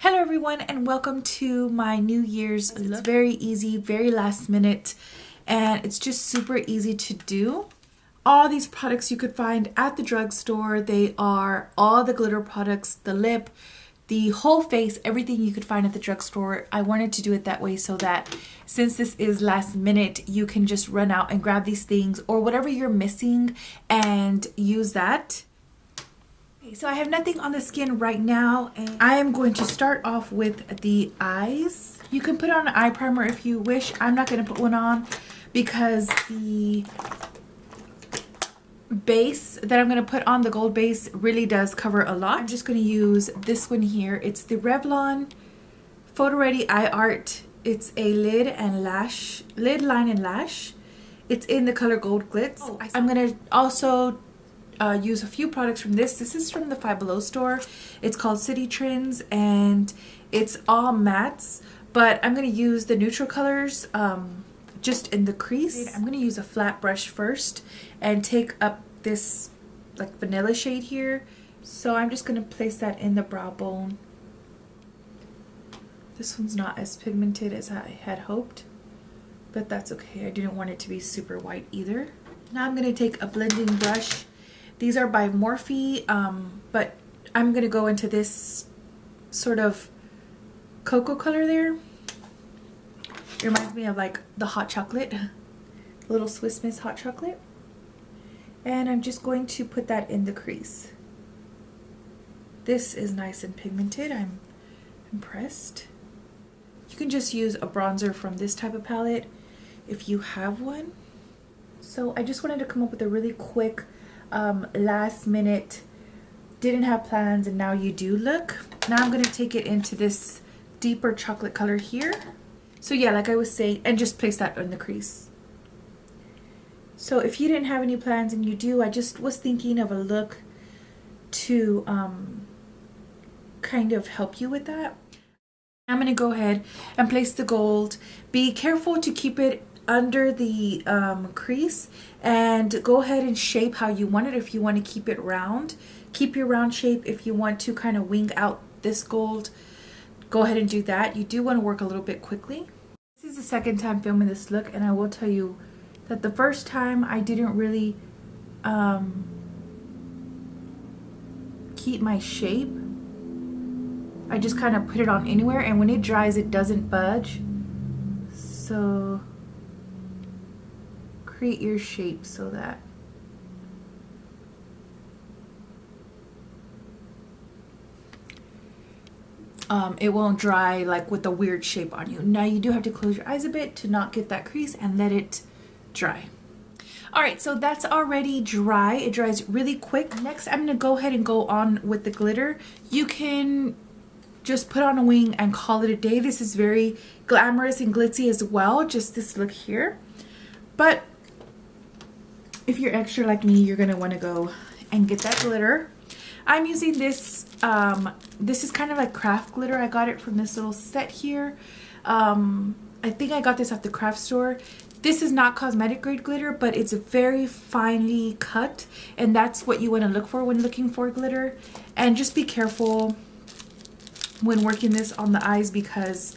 Hello everyone and welcome to my New Year's look. It's very easy, very last minute, and it's just super easy to do. All these products you could find at the drugstore. They are all the glitter products, the lip, the whole face, everything you could find at the drugstore. I wanted to do it that way so that since this is last minute, you can just run out and grab these things or whatever you're missing and use that. So I have nothing on the skin right now, and I am going to start off with the eyes. You can put on an eye primer if you wish. I'm not going to put one on because the base that I'm going to put on, the gold base, really does cover a lot. I'm just going to use this one here. It's the Revlon Photo Ready Eye Art. It's a lid line and lash. It's in the color Gold Glitz. I'm going to also use a few products from this. This is from the Five Below store. It's called City Trends and it's all mattes, but I'm going to use the neutral colors just in the crease. I'm going to use a flat brush first and take up this like vanilla shade here. So I'm just going to place that in the brow bone. This one's not as pigmented as I had hoped, but that's okay. I didn't want it to be super white either. Now I'm going to take a blending brush. These are by Morphe, but I'm going to go into this sort of cocoa color there. It reminds me of like the hot chocolate, little Swiss Miss hot chocolate. And I'm just going to put that in the crease. This is nice and pigmented. I'm impressed. You can just use a bronzer from this type of palette if you have one. So I just wanted to come up with a really quick last minute, didn't have plans and now you do look. Now I'm going to take it into this deeper chocolate color here. So yeah, like I was saying, and just place that in the crease. So if you didn't have any plans and you do, I just was thinking of a look to kind of help you with that. I'm going to go ahead and place the gold. Be careful to keep it under the crease and go ahead and shape how you want it. If you want to keep it round, keep your round shape. If you want to kind of wing out this gold, go ahead and do that. You do want to work a little bit quickly. This is the second time filming this look, and I will tell you that the first time I didn't really keep my shape. I just kind of put it on anywhere, and when it dries it doesn't budge. So create your shape so that it won't dry like with a weird shape on you. Now you do have to close your eyes a bit to not get that crease and let it dry. Alright, so that's already dry. It dries really quick. Next, I'm going to go ahead and go on with the glitter. You can just put on a wing and call it a day. This is very glamorous and glitzy as well, just this look here. But if you're extra like me, you're going to want to go and get that glitter. I'm using this, this is kind of like craft glitter. I got it from this little set here. I think I got this at the craft store. This is not cosmetic grade glitter, but it's very finely cut, and that's what you want to look for when looking for glitter. And just be careful when working this on the eyes because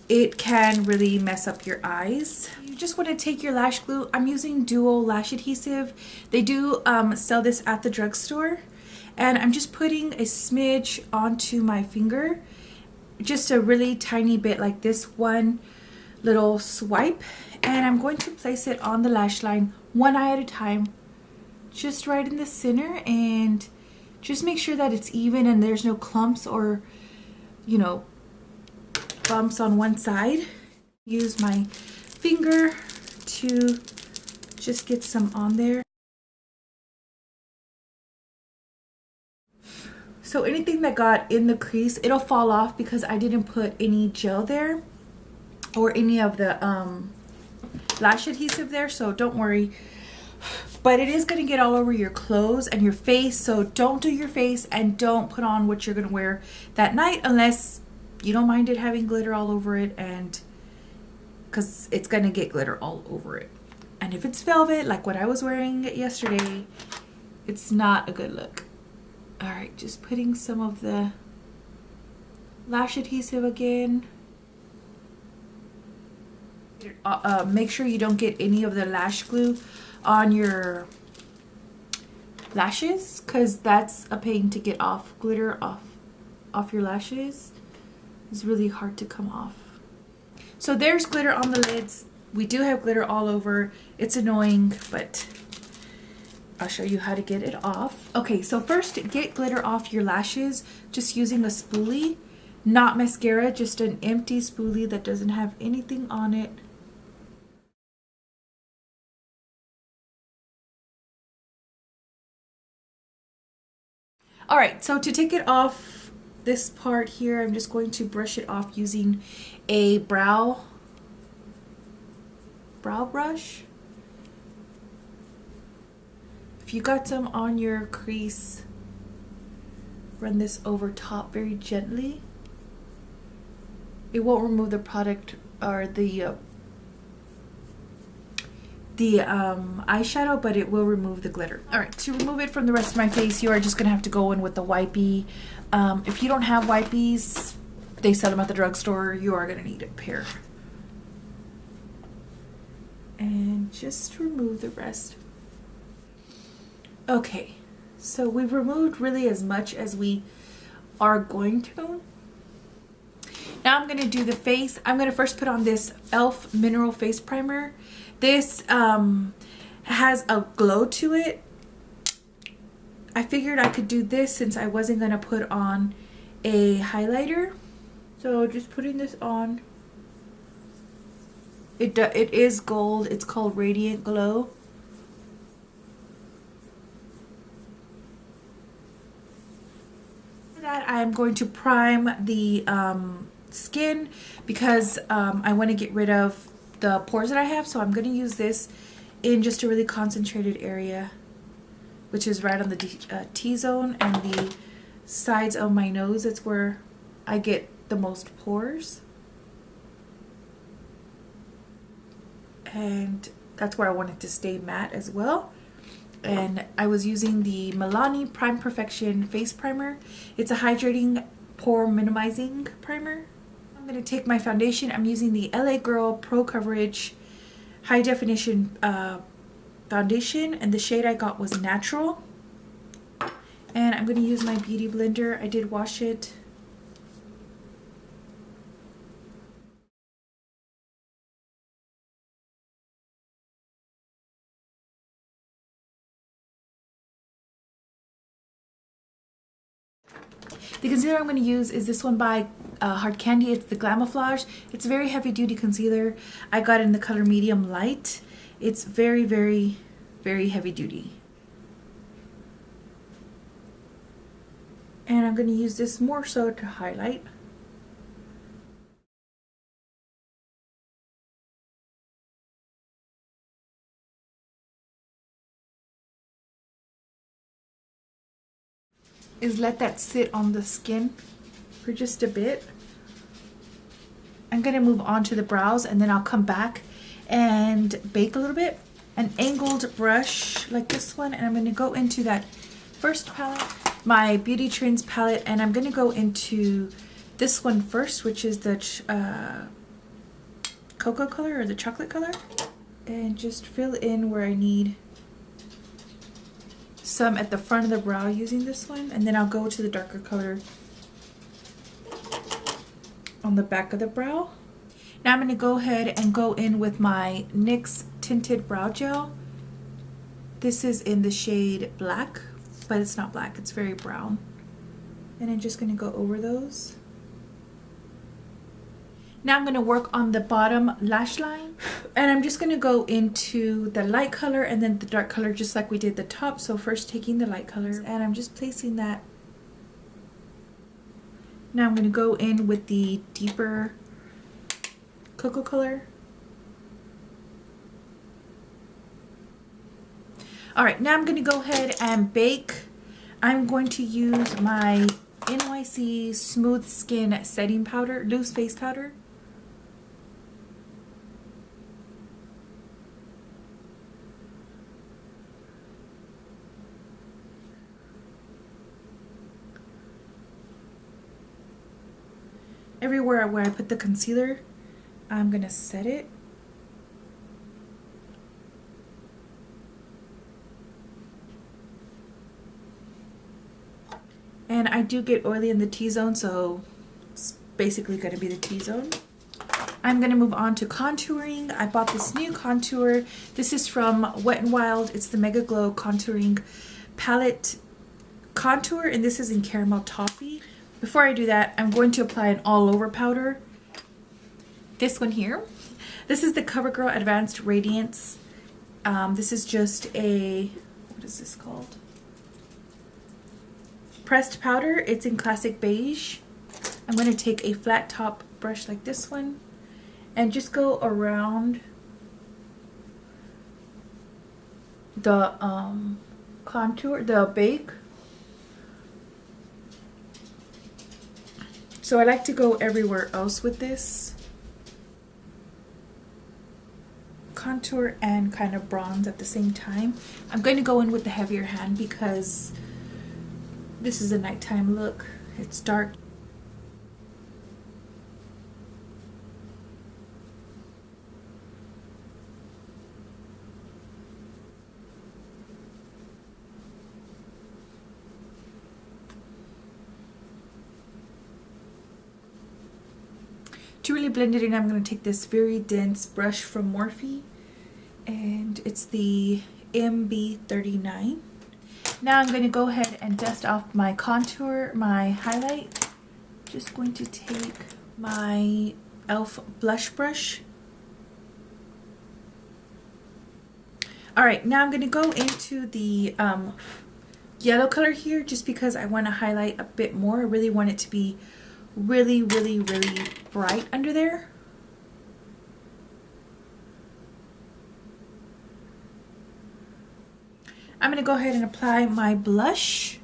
it can really mess up your eyes. You just want to take your lash glue. I'm using dual lash adhesive. They do sell this at the drugstore, and I'm just putting a smidge onto my finger, just a really tiny bit, like this one little swipe, and I'm going to place it on the lash line one eye at a time, just right in the center, and just make sure that it's even and there's no clumps or, you know, bumps on one side. Use my finger to just get some on there. So anything that got in the crease, it'll fall off because I didn't put any gel there or any of the lash adhesive there, so don't worry. But it is going to get all over your clothes and your face, so don't do your face and don't put on what you're going to wear that night unless you don't mind it having glitter all over it, and because it's going to get glitter all over it. And if it's velvet like what I was wearing yesterday, it's not a good look. All right, just putting some of the lash adhesive again. Make sure you don't get any of the lash glue on your lashes, because that's a pain to get off. Glitter off your lashes is really hard to come off. So there's glitter on the lids. We do have glitter all over. It's annoying, but I'll show you how to get it off. Okay, so first get glitter off your lashes just using a spoolie, not mascara, just an empty spoolie that doesn't have anything on it. All right, so to take it off this part here, I'm just going to brush it off using a brow brush. If you got some on your crease, run this over top very gently. It won't remove the product or the eyeshadow, but it will remove the glitter. All right, to remove it from the rest of my face, you are just gonna have to go in with the wipey. If you don't have wipies, they sell them at the drugstore. You are gonna need a pair. And just remove the rest. Okay, so we've removed really as much as we are going to. Now I'm gonna do the face. I'm gonna first put on this e.l.f. Mineral Face Primer. This has a glow to it. I figured I could do this since I wasn't gonna put on a highlighter. So just putting this on. It is gold. It's called Radiant Glow. For that, I am going to prime the skin because I want to get rid of the pores that I have. So I'm going to use this in just a really concentrated area, which is right on the T-zone and the sides of my nose. It's where I get the most pores. And that's where I want it to stay matte as well. And I was using the Milani Prime Perfection Face Primer. It's a hydrating, pore minimizing primer. I'm going to take my foundation. I'm using the LA Girl Pro Coverage High Definition foundation, and the shade I got was Natural. And I'm going to use my Beauty Blender. I did wash it. The concealer I'm going to use is this one by Hard Candy. It's the Glamouflage. It's a very heavy duty concealer. I got it in the color medium light. It's very, very, very heavy duty. And I'm going to use this more so to highlight. Is let that sit on the skin for just a bit. I'm going to move on to the brows, and then I'll come back and bake a little bit. An angled brush like this one, and I'm going to go into that first palette, my Beauty Trends palette, and I'm going to go into this one first, which is the cocoa color or the chocolate color, and just fill in where I need some at the front of the brow using this one, and then I'll go to the darker color on the back of the brow. Now I'm going to go ahead and go in with my NYX Tinted Brow Gel. This is in the shade Black, but it's not black, it's very brown. And I'm just going to go over those. Now I'm going to work on the bottom lash line, and I'm just going to go into the light color and then the dark color just like we did the top. So first taking the light color, and I'm just placing that. Now I'm going to go in with the deeper cocoa color. Alright, now I'm going to go ahead and bake. I'm going to use my NYE Smooth Skin Setting Powder, Loose Face Powder. everywhere where I put the concealer, I'm gonna set it. And I do get oily in the T-zone, so it's basically gonna be the T-zone. I'm gonna move on to contouring. I bought this new contour. This is from Wet n Wild. It's the Mega Glow Contouring Palette Contour, and this is in Caramel Toffee. Before I do that, I'm going to apply an all-over powder. This one here. This is the CoverGirl Advanced Radiance. This is just a, what is this called? Pressed powder. It's in Classic Beige. I'm going to take a flat top brush like this one and just go around the contour, the bake. So I like to go everywhere else with this. Contour and kind of bronze at the same time. I'm going to go in with the heavier hand because this is a nighttime look. It's dark. To really blend it in, I'm going to take this very dense brush from Morphe, and it's the MB39. Now I'm going to go ahead and dust off my contour, my highlight. Just going to take my e.l.f. blush brush. Alright, now I'm going to go into the yellow color here just because I want to highlight a bit more. I really want it to be really bright under there. I'm going to go ahead and apply my blush.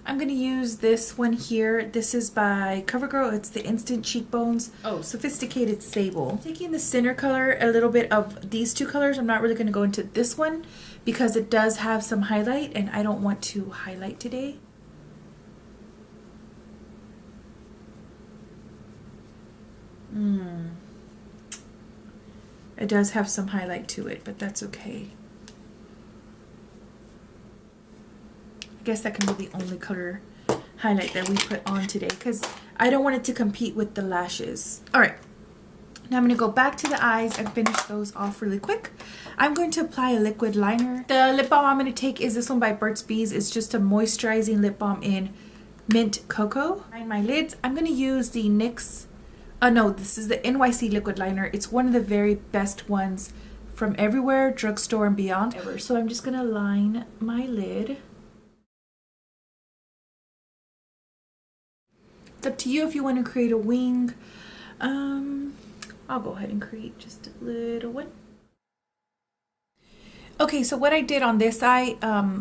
I'm going to use this one here. This is by CoverGirl. It's the Instant Cheekbones. Oh, Sophisticated Sable. Taking the center color, a little bit of these two colors. I'm not really going to go into this one because it does have some highlight and I don't want to highlight today. It does have some highlight to it, but that's okay. I guess that can be the only color highlight that we put on today because I don't want it to compete with the lashes. Alright, now I'm going to go back to the eyes and finish those off really quick. I'm going to apply a liquid liner. The lip balm I'm going to take is this one by Burt's Bees. It's just a moisturizing lip balm in Mint Cocoa. On my lids, I'm going to use the NYX. No, this is the NYC liquid liner. It's one of the very best ones from everywhere, drugstore and beyond ever. So I'm just going to line my lid. It's up to you if you want to create a wing. I'll go ahead and create just a little one. Okay, so what I did on this eye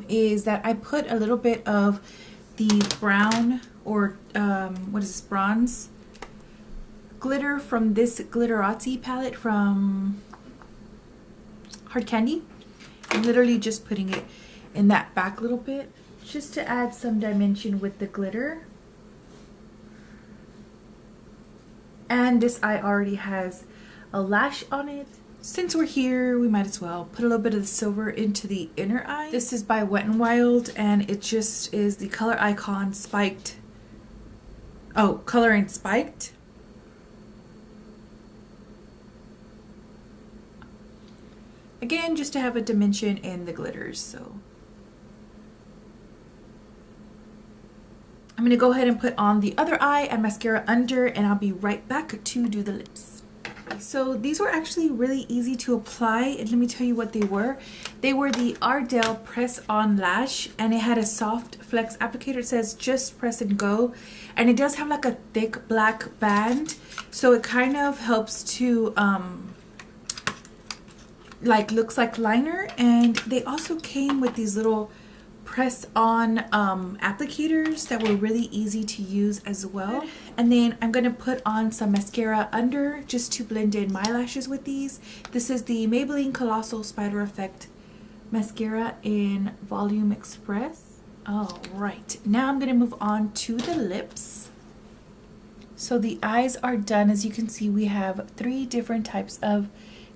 is that I put a little bit of the brown or what is this, bronze glitter from this Glitterati palette from Hard Candy. I'm literally just putting it in that back little bit just to add some dimension with the glitter. And this eye already has a lash on it. Since we're here, we might as well put a little bit of the silver into the inner eye. This is by Wet n Wild and it just is the Color Icon Spiked. Oh, Coloring Spiked. Again, just to have a dimension in the glitters, so. I'm going to go ahead and put on the other eye and mascara under, and I'll be right back to do the lips. So these were actually really easy to apply, and let me tell you what they were. They were the Ardell Press On Lash, and it had a soft flex applicator. It says just press and go, and it does have like a thick black band, so it kind of helps to like looks like liner. And they also came with these little press on applicators that were really easy to use as well. And then I'm going to put on some mascara under just to blend in my lashes with these. This is the Maybelline Colossal Spider Effect mascara in Volume Express. All right, now I'm going to move on to the lips. So the eyes are done. As you can see, we have 3 different types of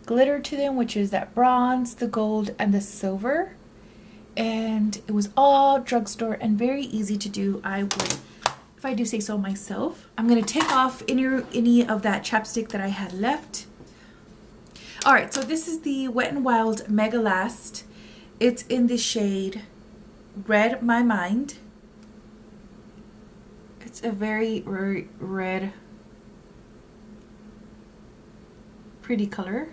glitter to them, which is that bronze, the gold, and the silver. And it was all drugstore and very easy to do. I would, if I do say so myself. I'm gonna take off any of that chapstick that I had left. All right, so this is the Wet n Wild Mega Last. It's in the shade Red My Mind. It's a very red, pretty color.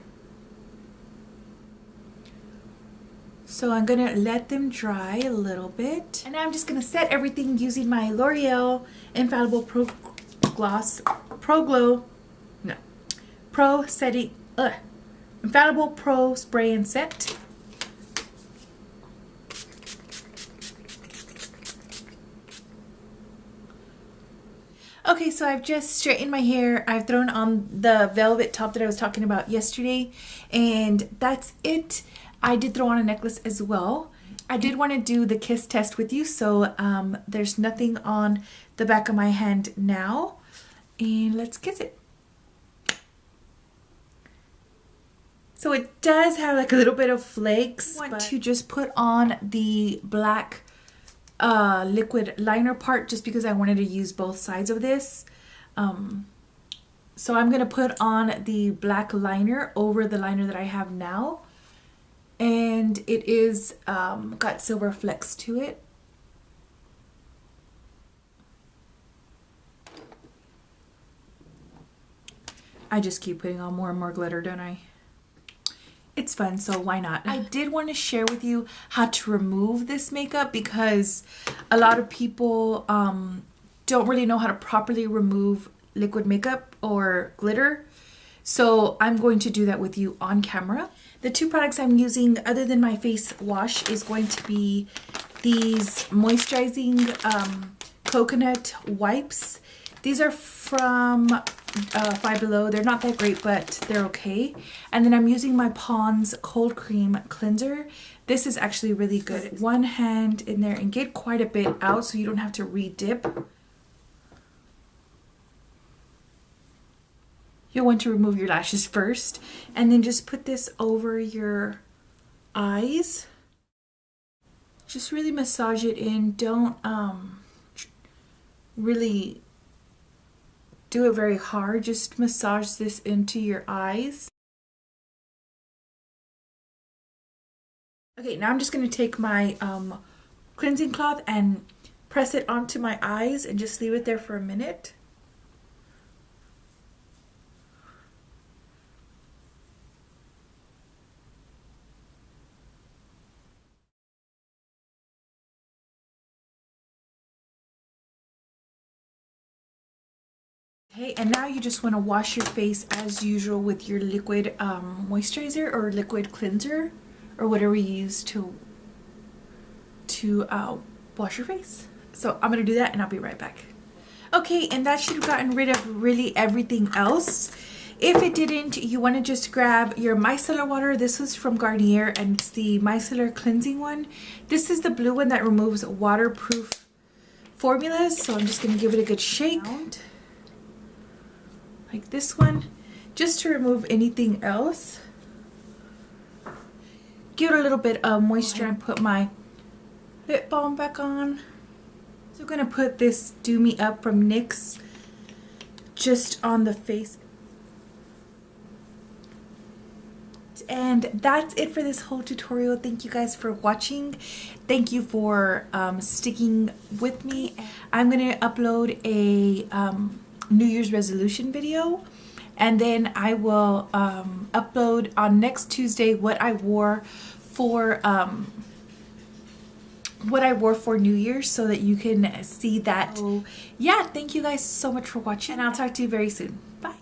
So I'm gonna let them dry a little bit. And now I'm just gonna set everything using my L'Oreal Infallible Pro Infallible Pro Spray and Set. Okay, so I've just straightened my hair. I've thrown on the velvet top that I was talking about yesterday, and that's it. I did throw on a necklace as well. I did want to do the kiss test with you, so there's nothing on the back of my hand now. And let's kiss it. So it does have like a little bit of flakes. I want to just put on the black liquid liner part just because I wanted to use both sides of this. So I'm going to put on the black liner over the liner that I have now. And it is got silver flecks to it. I just keep putting on more and more glitter, don't I? It's fun, so why not? I did want to share with you how to remove this makeup because a lot of people don't really know how to properly remove liquid makeup or glitter. So I'm going to do that with you on camera. The 2 products I'm using other than my face wash is going to be these moisturizing coconut wipes. These are from Five Below. They're not that great, but they're okay. And then I'm using my Pond's Cold Cream Cleanser. This is actually really good. One hand in there and get quite a bit out so you don't have to re-dip. You'll want to remove your lashes first and then just put this over your eyes. Just really massage it in. Don't really do it very hard. Just massage this into your eyes. Okay, now I'm just going to take my cleansing cloth and press it onto my eyes and just leave it there for a minute. Okay, and now you just want to wash your face as usual with your liquid moisturizer or liquid cleanser or whatever you use to wash your face. So I'm going to do that and I'll be right back. Okay, and that should have gotten rid of really everything else. If it didn't, you want to just grab your micellar water. This was from Garnier and it's the micellar cleansing one. This is the blue one that removes waterproof formulas. So I'm just going to give it a good shake. Like this one, just to remove anything else. Give it a little bit of moisture and put my lip balm back on. So I'm going to put this Do Me Up from NYX just on the face. And that's it for this whole tutorial. Thank you guys for watching. Thank you for sticking with me. I'm going to upload a New Year's resolution video, and then I will upload on next Tuesday what I wore for New Year's so that you can see that. So, yeah, thank you guys so much for watching, and I'll talk to you very soon. Bye.